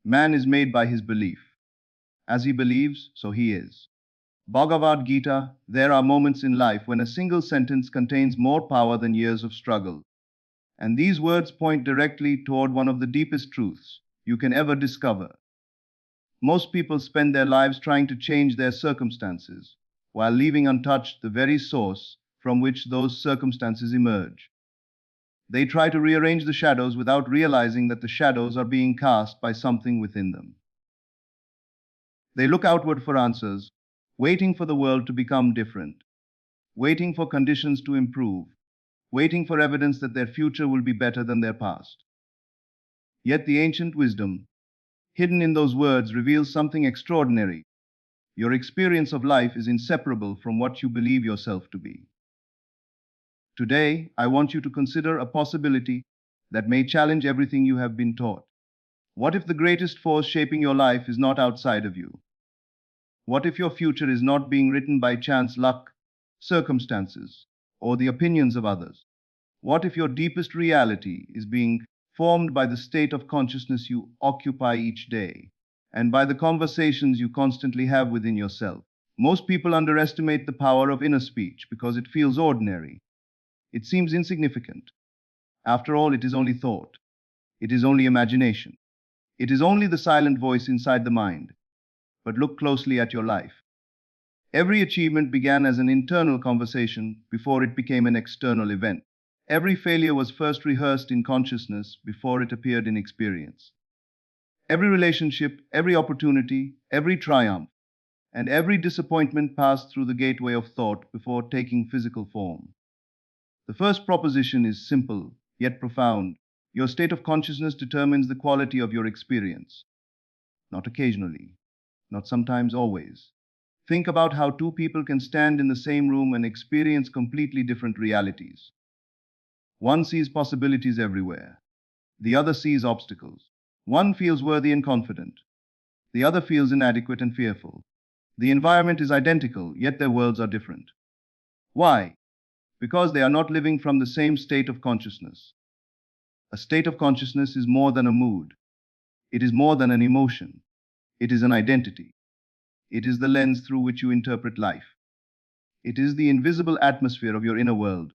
Man is made by his belief. As he believes, so he is. Bhagavad Gita, there are moments in life when a single sentence contains more power than years of struggle. And these words point directly toward one of the deepest truths you can ever discover. Most people spend their lives trying to change their circumstances, while leaving untouched the very source from which those circumstances emerge. They try to rearrange the shadows without realizing that the shadows are being cast by something within them. They look outward for answers, waiting for the world to become different, waiting for conditions to improve, waiting for evidence that their future will be better than their past. Yet the ancient wisdom, hidden in those words, reveals something extraordinary. Your experience of life is inseparable from what you believe yourself to be. Today, I want you to consider a possibility that may challenge everything you have been taught. What if the greatest force shaping your life is not outside of you? What if your future is not being written by chance luck, circumstances, or the opinions of others? What if your deepest reality is being formed by the state of consciousness you occupy each day, and by the conversations you constantly have within yourself? Most people underestimate the power of inner speech because it feels ordinary. It seems insignificant. After all, it is only thought. It is only imagination. It is only the silent voice inside the mind. But look closely at your life. Every achievement began as an internal conversation before it became an external event. Every failure was first rehearsed in consciousness before it appeared in experience. Every relationship, every opportunity, every triumph, and every disappointment passed through the gateway of thought before taking physical form. The first proposition is simple, yet profound. Your state of consciousness determines the quality of your experience. Not occasionally, not sometimes, always. Think about how two people can stand in the same room and experience completely different realities. One sees possibilities everywhere. The other sees obstacles. One feels worthy and confident. The other feels inadequate and fearful. The environment is identical, yet their worlds are different. Why? Because they are not living from the same state of consciousness. A state of consciousness is more than a mood. It is more than an emotion. It is an identity. It is the lens through which you interpret life. It is the invisible atmosphere of your inner world.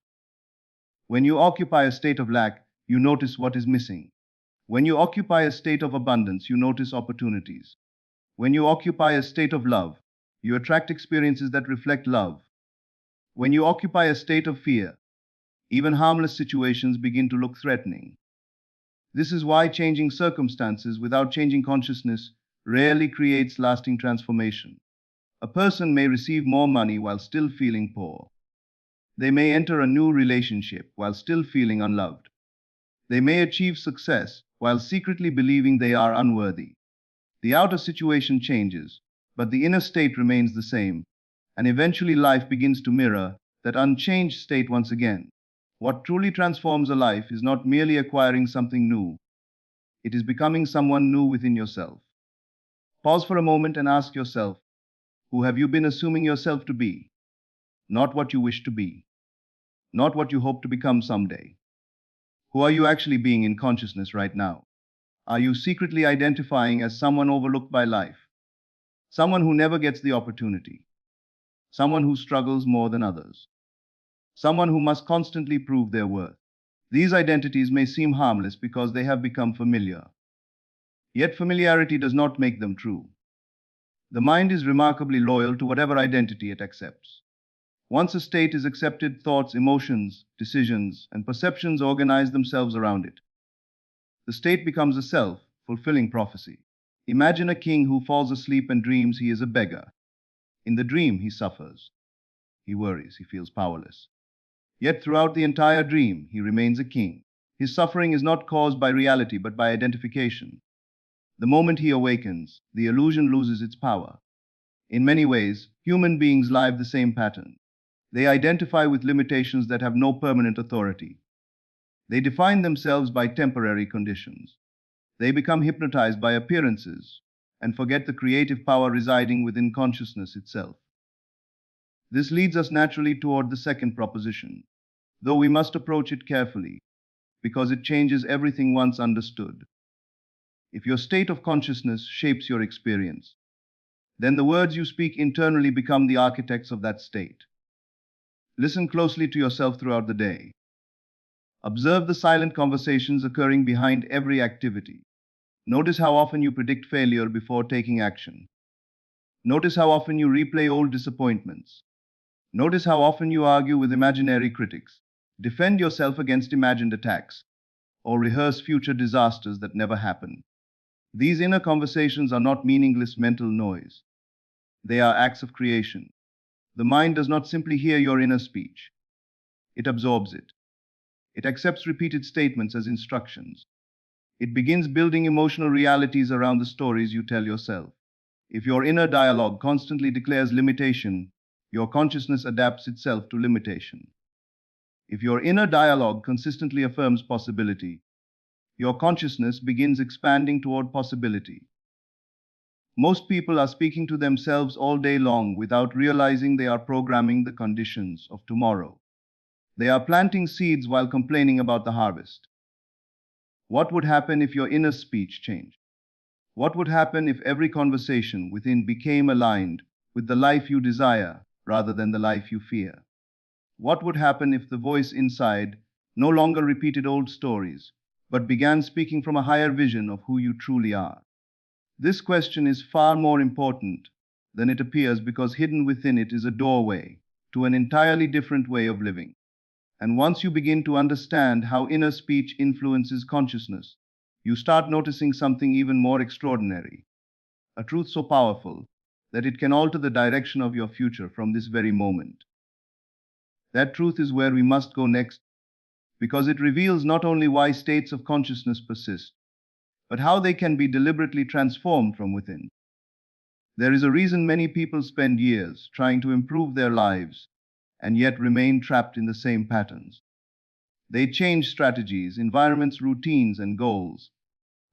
When you occupy a state of lack, you notice what is missing. When you occupy a state of abundance, you notice opportunities. When you occupy a state of love, you attract experiences that reflect love. When you occupy a state of fear, even harmless situations begin to look threatening. This is why changing circumstances without changing consciousness rarely creates lasting transformation. A person may receive more money while still feeling poor. They may enter a new relationship while still feeling unloved. They may achieve success while secretly believing they are unworthy. The outer situation changes, but the inner state remains the same, and eventually life begins to mirror that unchanged state once again. What truly transforms a life is not merely acquiring something new, it is becoming someone new within yourself. Pause for a moment and ask yourself, who have you been assuming yourself to be? Not what you wish to be, not what you hope to become someday. Who are you actually being in consciousness right now? Are you secretly identifying as someone overlooked by life? Someone who never gets the opportunity? Someone who struggles more than others? Someone who must constantly prove their worth? These identities may seem harmless because they have become familiar. Yet familiarity does not make them true. The mind is remarkably loyal to whatever identity it accepts. Once a state is accepted, thoughts, emotions, decisions, and perceptions organize themselves around it. The state becomes a self-fulfilling prophecy. Imagine a king who falls asleep and dreams he is a beggar. In the dream, he suffers. He worries, he feels powerless. Yet throughout the entire dream, he remains a king. His suffering is not caused by reality but by identification. The moment he awakens, the illusion loses its power. In many ways, human beings live the same pattern. They identify with limitations that have no permanent authority. They define themselves by temporary conditions. They become hypnotized by appearances and forget the creative power residing within consciousness itself. This leads us naturally toward the second proposition, though we must approach it carefully, because it changes everything once understood. If your state of consciousness shapes your experience, then the words you speak internally become the architects of that state. Listen closely to yourself throughout the day. Observe the silent conversations occurring behind every activity. Notice how often you predict failure before taking action. Notice how often you replay old disappointments. Notice how often you argue with imaginary critics, defend yourself against imagined attacks, or rehearse future disasters that never happen. These inner conversations are not meaningless mental noise. They are acts of creation. The mind does not simply hear your inner speech, it absorbs it. It accepts repeated statements as instructions. It begins building emotional realities around the stories you tell yourself. If your inner dialogue constantly declares limitation, your consciousness adapts itself to limitation. If your inner dialogue consistently affirms possibility, your consciousness begins expanding toward possibility. Most people are speaking to themselves all day long without realizing they are programming the conditions of tomorrow. They are planting seeds while complaining about the harvest. What would happen if your inner speech changed? What would happen if every conversation within became aligned with the life you desire rather than the life you fear? What would happen if the voice inside no longer repeated old stories, but began speaking from a higher vision of who you truly are? This question is far more important than it appears because hidden within it is a doorway to an entirely different way of living. And once you begin to understand how inner speech influences consciousness, you start noticing something even more extraordinary, a truth so powerful that it can alter the direction of your future from this very moment. That truth is where we must go next, because it reveals not only why states of consciousness persist, but how they can be deliberately transformed from within. There is a reason many people spend years trying to improve their lives and yet remain trapped in the same patterns. They change strategies, environments, routines, and goals,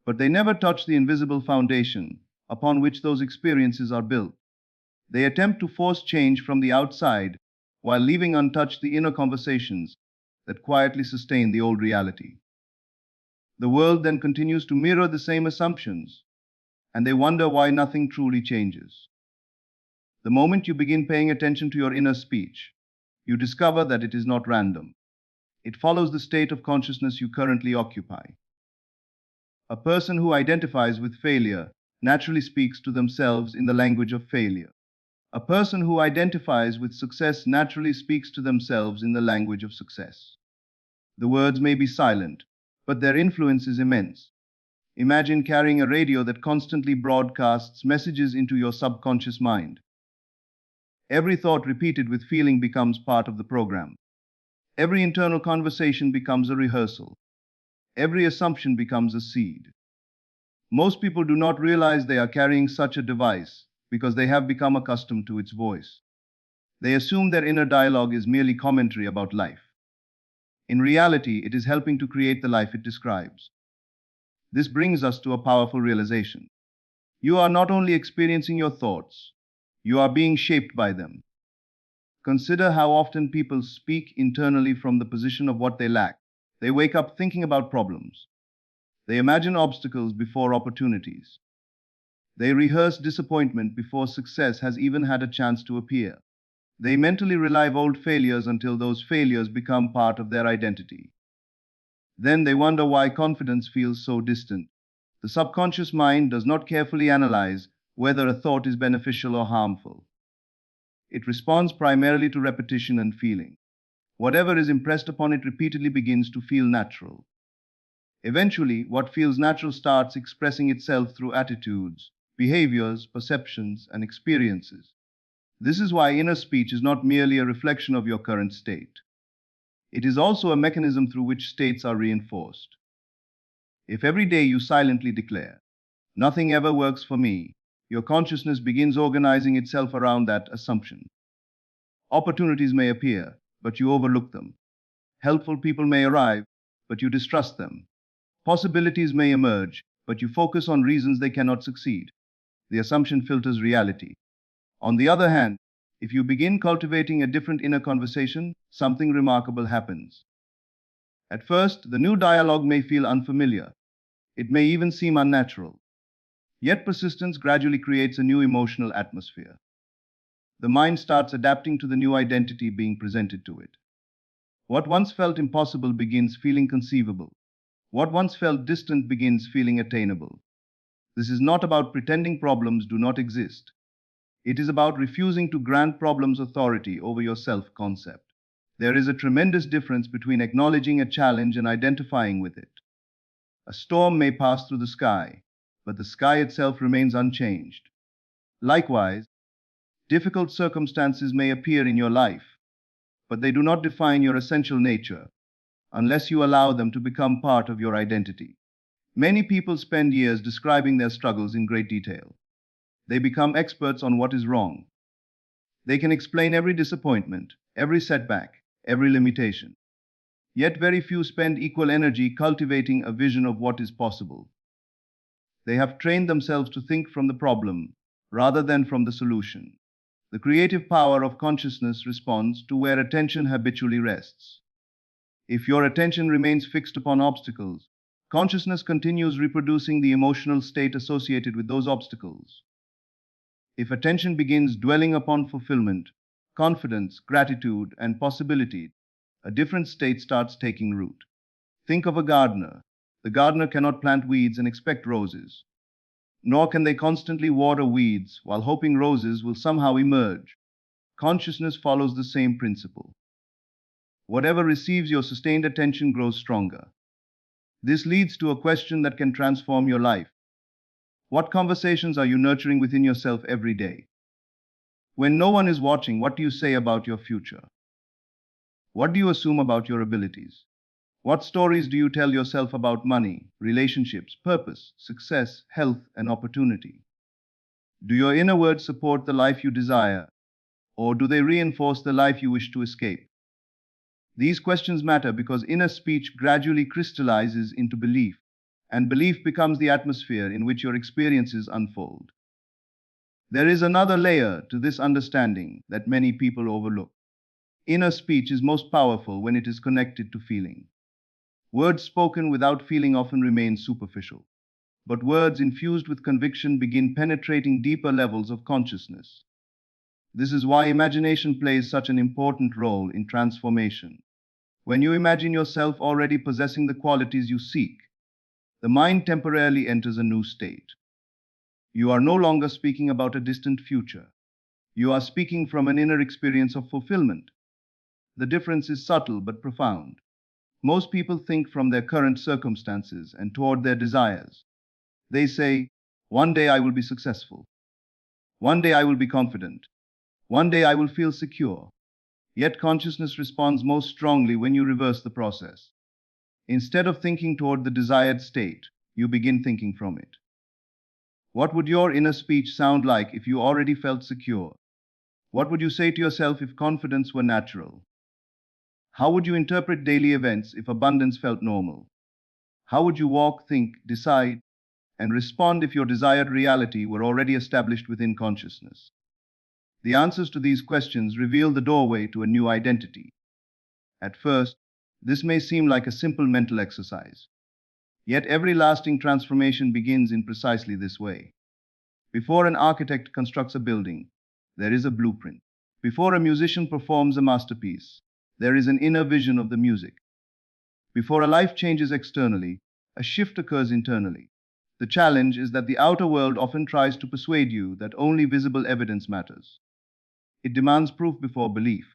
but they never touch the invisible foundation upon which those experiences are built. They attempt to force change from the outside while leaving untouched the inner conversations that quietly sustain the old reality. The world then continues to mirror the same assumptions, and they wonder why nothing truly changes. The moment you begin paying attention to your inner speech, you discover that it is not random. It follows the state of consciousness you currently occupy. A person who identifies with failure naturally speaks to themselves in the language of failure. A person who identifies with success naturally speaks to themselves in the language of success. The words may be silent, but their influence is immense. Imagine carrying a radio that constantly broadcasts messages into your subconscious mind. Every thought repeated with feeling becomes part of the program. Every internal conversation becomes a rehearsal. Every assumption becomes a seed. Most people do not realize they are carrying such a device because they have become accustomed to its voice. They assume their inner dialogue is merely commentary about life. In reality, it is helping to create the life it describes. This brings us to a powerful realization. You are not only experiencing your thoughts, you are being shaped by them. Consider how often people speak internally from the position of what they lack. They wake up thinking about problems. They imagine obstacles before opportunities. They rehearse disappointment before success has even had a chance to appear. They mentally relive old failures until those failures become part of their identity. Then they wonder why confidence feels so distant. The subconscious mind does not carefully analyze whether a thought is beneficial or harmful. It responds primarily to repetition and feeling. Whatever is impressed upon it repeatedly begins to feel natural. Eventually, what feels natural starts expressing itself through attitudes, behaviors, perceptions, and experiences. This is why inner speech is not merely a reflection of your current state. It is also a mechanism through which states are reinforced. If every day you silently declare, "Nothing ever works for me," your consciousness begins organizing itself around that assumption. Opportunities may appear, but you overlook them. Helpful people may arrive, but you distrust them. Possibilities may emerge, but you focus on reasons they cannot succeed. The assumption filters reality. On the other hand, if you begin cultivating a different inner conversation, something remarkable happens. At first, the new dialogue may feel unfamiliar. It may even seem unnatural. Yet persistence gradually creates a new emotional atmosphere. The mind starts adapting to the new identity being presented to it. What once felt impossible begins feeling conceivable. What once felt distant begins feeling attainable. This is not about pretending problems do not exist. It is about refusing to grant problems authority over your self concept. There is a tremendous difference between acknowledging a challenge and identifying with it. A storm may pass through the sky, but the sky itself remains unchanged. Likewise, difficult circumstances may appear in your life, but they do not define your essential nature unless you allow them to become part of your identity. Many people spend years describing their struggles in great detail. They become experts on what is wrong. They can explain every disappointment, every setback, every limitation. Yet very few spend equal energy cultivating a vision of what is possible. They have trained themselves to think from the problem rather than from the solution. The creative power of consciousness responds to where attention habitually rests. If your attention remains fixed upon obstacles, consciousness continues reproducing the emotional state associated with those obstacles. If attention begins dwelling upon fulfillment, confidence, gratitude, and possibility, a different state starts taking root. Think of a gardener. The gardener cannot plant weeds and expect roses, nor can they constantly water weeds while hoping roses will somehow emerge. Consciousness follows the same principle. Whatever receives your sustained attention grows stronger. This leads to a question that can transform your life. What conversations are you nurturing within yourself every day? When no one is watching, what do you say about your future? What do you assume about your abilities? What stories do you tell yourself about money, relationships, purpose, success, health, and opportunity? Do your inner words support the life you desire, or do they reinforce the life you wish to escape? These questions matter because inner speech gradually crystallizes into belief, and belief becomes the atmosphere in which your experiences unfold. There is another layer to this understanding that many people overlook. Inner speech is most powerful when it is connected to feeling. Words spoken without feeling often remain superficial, but words infused with conviction begin penetrating deeper levels of consciousness. This is why imagination plays such an important role in transformation. When you imagine yourself already possessing the qualities you seek, the mind temporarily enters a new state. You are no longer speaking about a distant future. You are speaking from an inner experience of fulfillment. The difference is subtle but profound. Most people think from their current circumstances and toward their desires. They say, "One day I will be successful. One day I will be confident. One day I will feel secure." Yet consciousness responds most strongly when you reverse the process. Instead of thinking toward the desired state, you begin thinking from it. What would your inner speech sound like if you already felt secure? What would you say to yourself if confidence were natural? How would you interpret daily events if abundance felt normal? How would you walk, think, decide, and respond if your desired reality were already established within consciousness? The answers to these questions reveal the doorway to a new identity. At first, this may seem like a simple mental exercise. Yet every lasting transformation begins in precisely this way. Before an architect constructs a building, there is a blueprint. Before a musician performs a masterpiece, there is an inner vision of the music. Before a life changes externally, a shift occurs internally. The challenge is that the outer world often tries to persuade you that only visible evidence matters. It demands proof before belief.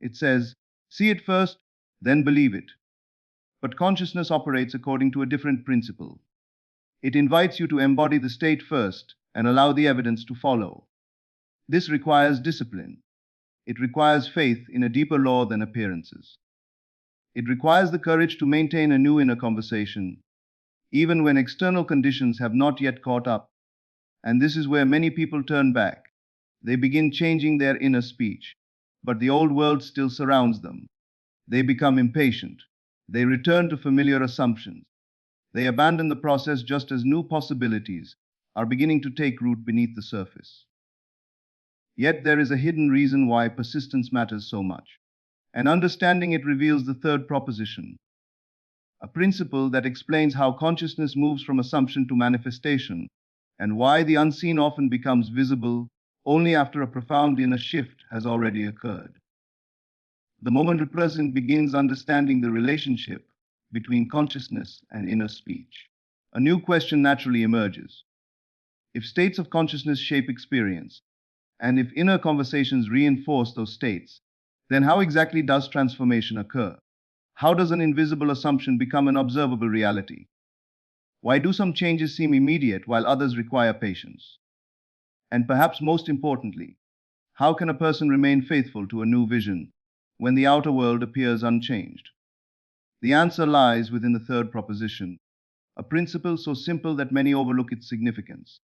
It says, "See it first, then believe it." But consciousness operates according to a different principle. It invites you to embody the state first and allow the evidence to follow. This requires discipline. It requires faith in a deeper law than appearances. It requires the courage to maintain a new inner conversation, even when external conditions have not yet caught up. And this is where many people turn back. They begin changing their inner speech, but the old world still surrounds them. They become impatient. They return to familiar assumptions. They abandon the process just as new possibilities are beginning to take root beneath the surface. Yet there is a hidden reason why persistence matters so much. And understanding it reveals the third proposition. a principle that explains how consciousness moves from assumption to manifestation, and why the unseen often becomes visible only after a profound inner shift has already occurred. The moment present begins understanding the relationship between consciousness and inner speech. A new question naturally emerges. If states of consciousness shape experience, and if inner conversations reinforce those states, then how exactly does transformation occur? How does an invisible assumption become an observable reality? Why do some changes seem immediate while others require patience? And perhaps most importantly, how can a person remain faithful to a new vision when the outer world appears unchanged? The answer lies within the third proposition, a principle so simple that many overlook its significance.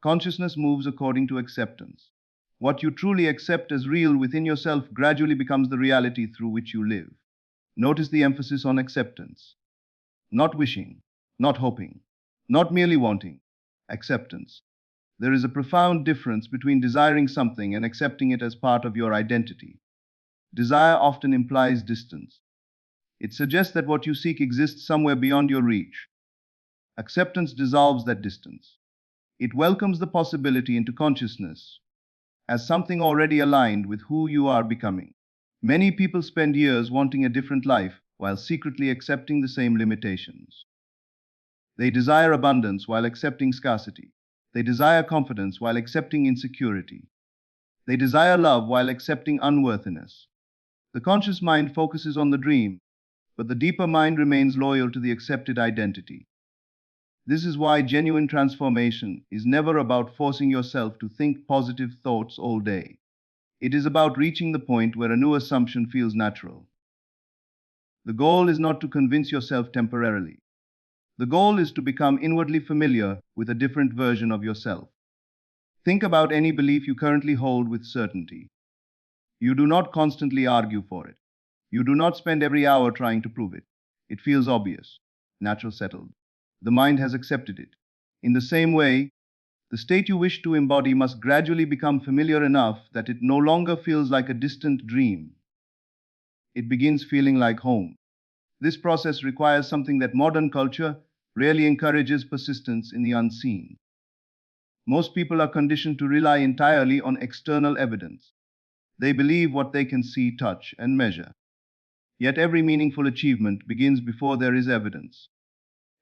Consciousness moves according to acceptance. What you truly accept as real within yourself gradually becomes the reality through which you live. Notice the emphasis on acceptance. Not wishing, not hoping, not merely wanting. Acceptance. There is a profound difference between desiring something and accepting it as part of your identity. Desire often implies distance. It suggests that what you seek exists somewhere beyond your reach. Acceptance dissolves that distance. It welcomes the possibility into consciousness as something already aligned with who you are becoming. Many people spend years wanting a different life while secretly accepting the same limitations. They desire abundance while accepting scarcity. They desire confidence while accepting insecurity. They desire love while accepting unworthiness. The conscious mind focuses on the dream, but the deeper mind remains loyal to the accepted identity. This is why genuine transformation is never about forcing yourself to think positive thoughts all day. It is about reaching the point where a new assumption feels natural. The goal is not to convince yourself temporarily. The goal is to become inwardly familiar with a different version of yourself. Think about any belief you currently hold with certainty. You do not constantly argue for it. You do not spend every hour trying to prove it. It feels obvious, natural, settled. The mind has accepted it. In the same way, the state you wish to embody must gradually become familiar enough that it no longer feels like a distant dream. It begins feeling like home. This process requires something that modern culture rarely encourages: persistence in the unseen. Most people are conditioned to rely entirely on external evidence. They believe what they can see, touch, and measure. Yet every meaningful achievement begins before there is evidence.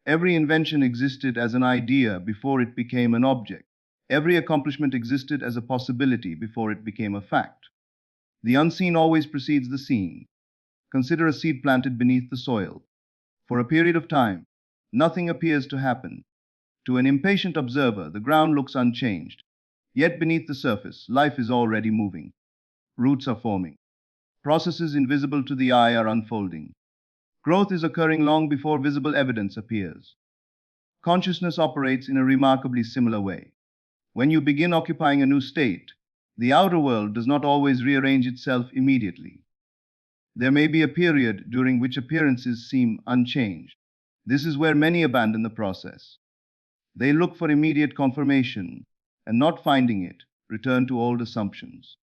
Every invention existed as an idea before it became an object. Every accomplishment existed as a possibility before it became a fact. The unseen always precedes the seen. Consider a seed planted beneath the soil. For a period of time, nothing appears to happen. To an impatient observer, the ground looks unchanged. Yet beneath the surface, life is already moving. Roots are forming. Processes invisible to the eye are unfolding. Growth is occurring long before visible evidence appears. Consciousness operates in a remarkably similar way. When you begin occupying a new state, the outer world does not always rearrange itself immediately. There may be a period during which appearances seem unchanged. This is where many abandon the process. They look for immediate confirmation, and not finding it, return to old assumptions.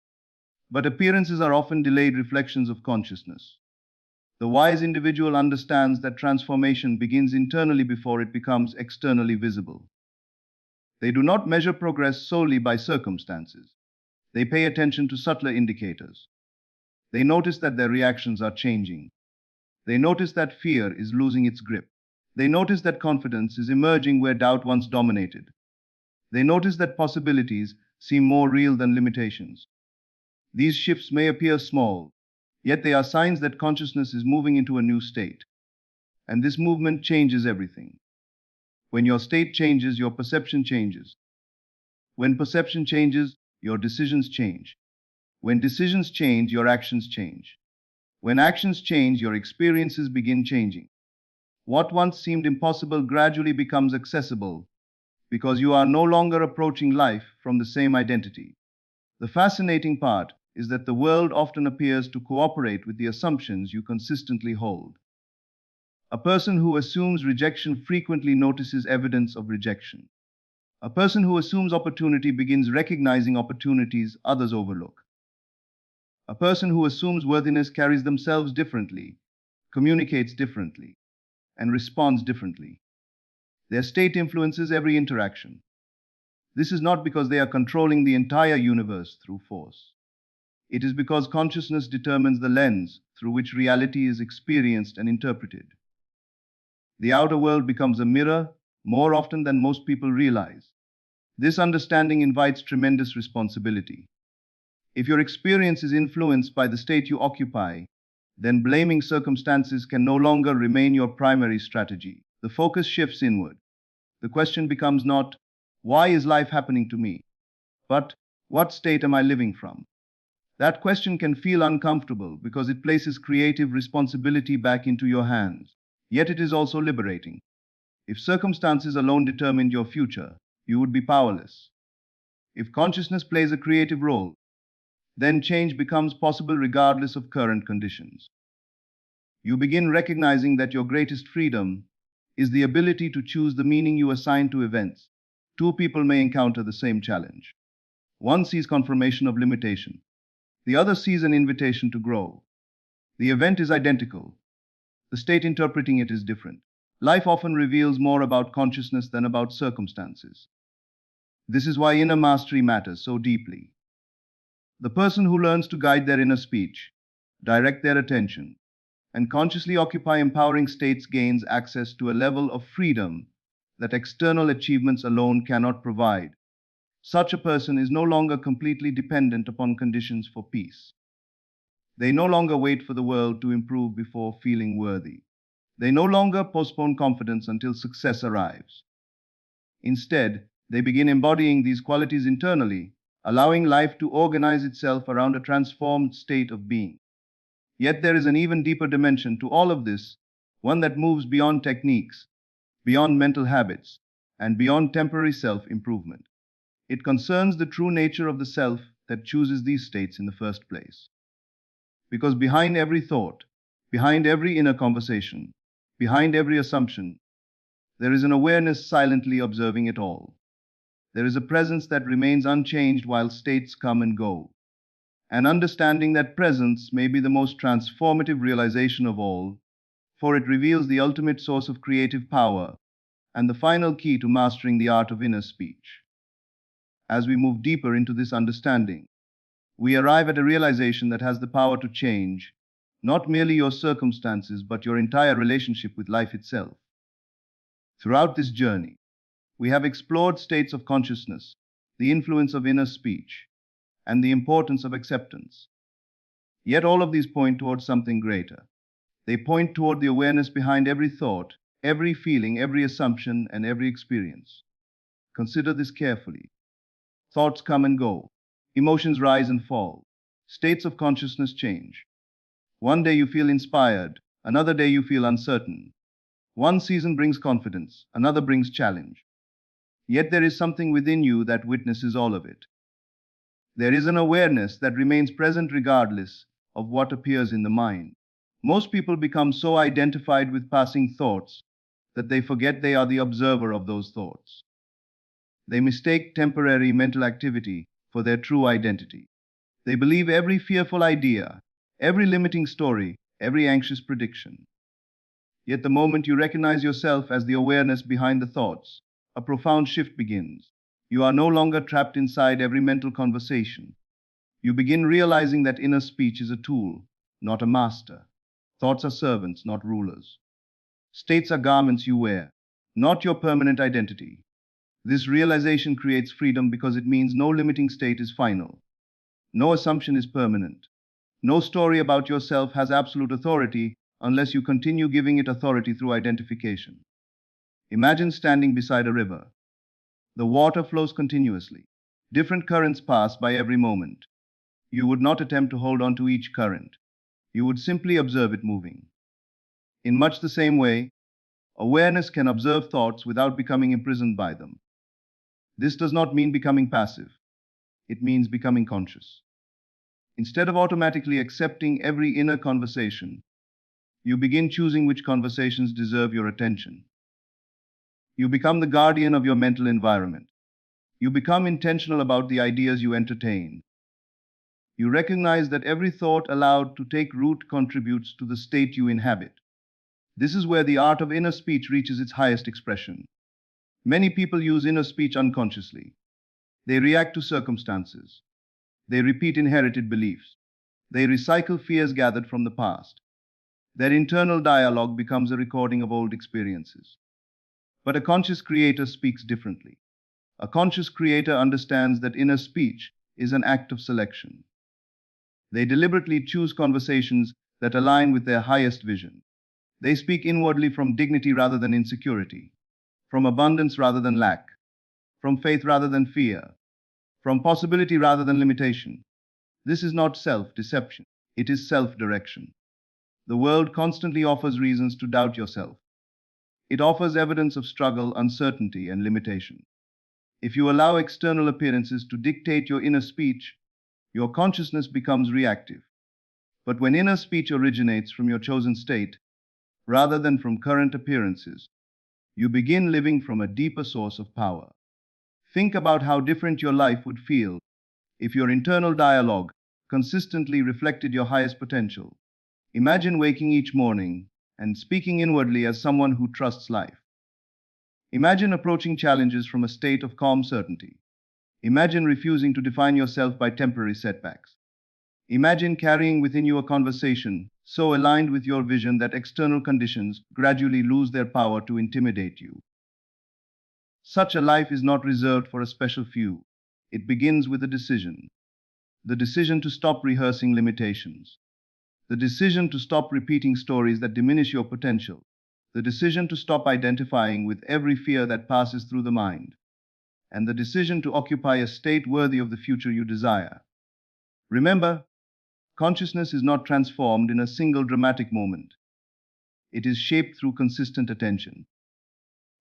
But appearances are often delayed reflections of consciousness. The wise individual understands that transformation begins internally before it becomes externally visible. They do not measure progress solely by circumstances. They pay attention to subtler indicators. They notice that their reactions are changing. They notice that fear is losing its grip. They notice that confidence is emerging where doubt once dominated. They notice that possibilities seem more real than limitations. These shifts may appear small, yet they are signs that consciousness is moving into a new state. And this movement changes everything. When your state changes, your perception changes. When perception changes, your decisions change. When decisions change, your actions change. When actions change, your experiences begin changing. What once seemed impossible gradually becomes accessible because you are no longer approaching life from the same identity. The fascinating part is that the world often appears to cooperate with the assumptions you consistently hold. A person who assumes rejection frequently notices evidence of rejection. A person who assumes opportunity begins recognizing opportunities others overlook. A person who assumes worthiness carries themselves differently, communicates differently. and responds differently. Their state influences every interaction. This is not because they are controlling the entire universe through force. It is because consciousness determines the lens through which reality is experienced and interpreted. The outer world becomes a mirror more often than most people realize. This understanding invites tremendous responsibility. If your experience is influenced by the state you occupy, then blaming circumstances can no longer remain your primary strategy. The focus shifts inward. The question becomes not, why is life happening to me? But, what state am I living from? That question can feel uncomfortable because it places creative responsibility back into your hands. Yet it is also liberating. If circumstances alone determined your future, you would be powerless. If consciousness plays a creative role, then change becomes possible regardless of current conditions. You begin recognizing that your greatest freedom is the ability to choose the meaning you assign to events. Two people may encounter the same challenge. One sees confirmation of limitation. The other sees an invitation to grow. The event is identical. The state interpreting it is different. Life often reveals more about consciousness than about circumstances. This is why inner mastery matters so deeply. The person who learns to guide their inner speech, direct their attention, and consciously occupy empowering states gains access to a level of freedom that external achievements alone cannot provide. Such a person is no longer completely dependent upon conditions for peace. They no longer wait for the world to improve before feeling worthy. They no longer postpone confidence until success arrives. Instead, they begin embodying these qualities internally, allowing life to organize itself around a transformed state of being. Yet there is an even deeper dimension to all of this, one that moves beyond techniques, beyond mental habits, and beyond temporary self-improvement. It concerns the true nature of the self that chooses these states in the first place. Because behind every thought, behind every inner conversation, behind every assumption, there is an awareness silently observing it all. There is a presence that remains unchanged while states come and go. And understanding that presence may be the most transformative realization of all, for it reveals the ultimate source of creative power and the final key to mastering the art of inner speech. As we move deeper into this understanding, we arrive at a realization that has the power to change not merely your circumstances but your entire relationship with life itself. Throughout this journey, we have explored states of consciousness, the influence of inner speech, and the importance of acceptance. Yet all of these point towards something greater. They point toward the awareness behind every thought, every feeling, every assumption, and every experience. Consider this carefully. Thoughts come and go. Emotions rise and fall. States of consciousness change. One day you feel inspired, another day you feel uncertain. One season brings confidence, another brings challenge. Yet there is something within you that witnesses all of it. There is an awareness that remains present regardless of what appears in the mind. Most people become so identified with passing thoughts that they forget they are the observer of those thoughts. They mistake temporary mental activity for their true identity. They believe every fearful idea, every limiting story, every anxious prediction. Yet the moment you recognize yourself as the awareness behind the thoughts, a profound shift begins. You are no longer trapped inside every mental conversation. You begin realizing that inner speech is a tool, not a master. Thoughts are servants, not rulers. States are garments you wear, not your permanent identity. This realization creates freedom because it means no limiting state is final. No assumption is permanent. No story about yourself has absolute authority unless you continue giving it authority through identification. Imagine standing beside a river. The water flows continuously. Different currents pass by every moment. You would not attempt to hold on to each current. You would simply observe it moving. In much the same way, awareness can observe thoughts without becoming imprisoned by them. This does not mean becoming passive. It means becoming conscious. Instead of automatically accepting every inner conversation, you begin choosing which conversations deserve your attention. You become the guardian of your mental environment. You become intentional about the ideas you entertain. You recognize that every thought allowed to take root contributes to the state you inhabit. This is where the art of inner speech reaches its highest expression. Many people use inner speech unconsciously. They react to circumstances. They repeat inherited beliefs. They recycle fears gathered from the past. Their internal dialogue becomes a recording of old experiences. But a conscious creator speaks differently. A conscious creator understands that inner speech is an act of selection. They deliberately choose conversations that align with their highest vision. They speak inwardly from dignity rather than insecurity, from abundance rather than lack, from faith rather than fear, from possibility rather than limitation. This is not self-deception, it is self-direction. The world constantly offers reasons to doubt yourself. It offers evidence of struggle, uncertainty, and limitation. If you allow external appearances to dictate your inner speech, your consciousness becomes reactive. But when inner speech originates from your chosen state, rather than from current appearances, you begin living from a deeper source of power. Think about how different your life would feel if your internal dialogue consistently reflected your highest potential. Imagine waking each morning and speaking inwardly as someone who trusts life. Imagine approaching challenges from a state of calm certainty. Imagine refusing to define yourself by temporary setbacks. Imagine carrying within you a conversation so aligned with your vision that external conditions gradually lose their power to intimidate you. Such a life is not reserved for a special few. It begins with a decision. The decision to stop rehearsing limitations. The decision to stop repeating stories that diminish your potential. The decision to stop identifying with every fear that passes through the mind. And the decision to occupy a state worthy of the future you desire. Remember, consciousness is not transformed in a single dramatic moment. It is shaped through consistent attention.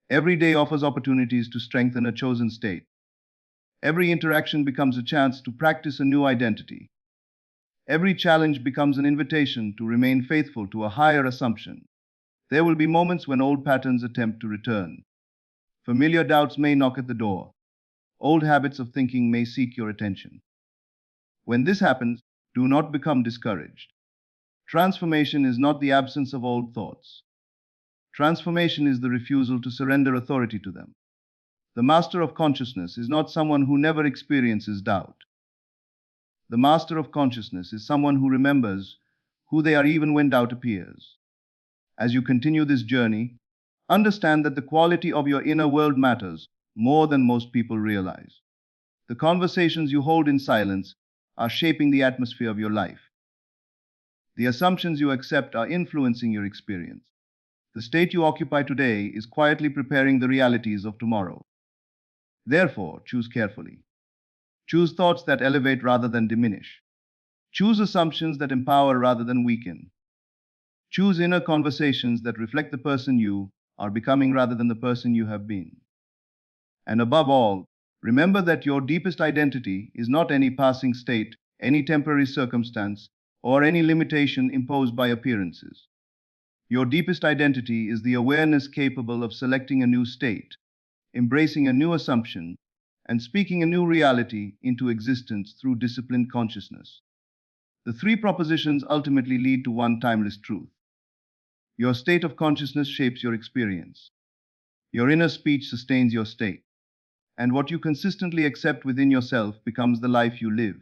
Every day offers opportunities to strengthen a chosen state. Every interaction becomes a chance to practice a new identity. Every challenge becomes an invitation to remain faithful to a higher assumption. There will be moments when old patterns attempt to return. Familiar doubts may knock at the door. Old habits of thinking may seek your attention. When this happens, do not become discouraged. Transformation is not the absence of old thoughts. Transformation is the refusal to surrender authority to them. The master of consciousness is not someone who never experiences doubt. The master of consciousness is someone who remembers who they are even when doubt appears. As you continue this journey, understand that the quality of your inner world matters more than most people realize. The conversations you hold in silence are shaping the atmosphere of your life. The assumptions you accept are influencing your experience. The state you occupy today is quietly preparing the realities of tomorrow. Therefore, choose carefully. Choose thoughts that elevate rather than diminish. Choose assumptions that empower rather than weaken. Choose inner conversations that reflect the person you are becoming rather than the person you have been. And above all, remember that your deepest identity is not any passing state, any temporary circumstance, or any limitation imposed by appearances. Your deepest identity is the awareness capable of selecting a new state, embracing a new assumption, and speaking a new reality into existence through disciplined consciousness. The three propositions ultimately lead to one timeless truth. Your state of consciousness shapes your experience. Your inner speech sustains your state. And what you consistently accept within yourself becomes the life you live.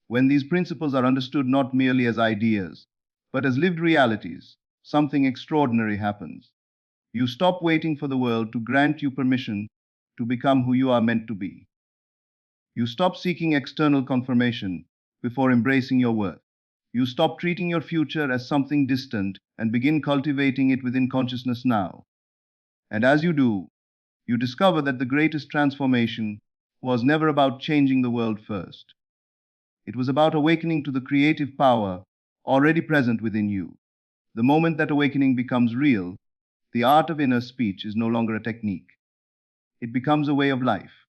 When these principles are understood not merely as ideas, but as lived realities, something extraordinary happens. You stop waiting for the world to grant you permission to become who you are meant to be. You stop seeking external confirmation before embracing your worth. You stop treating your future as something distant and begin cultivating it within consciousness now. And as you do, you discover that the greatest transformation was never about changing the world first. It was about awakening to the creative power already present within you. The moment that awakening becomes real, the art of inner speech is no longer a technique. It becomes a way of life.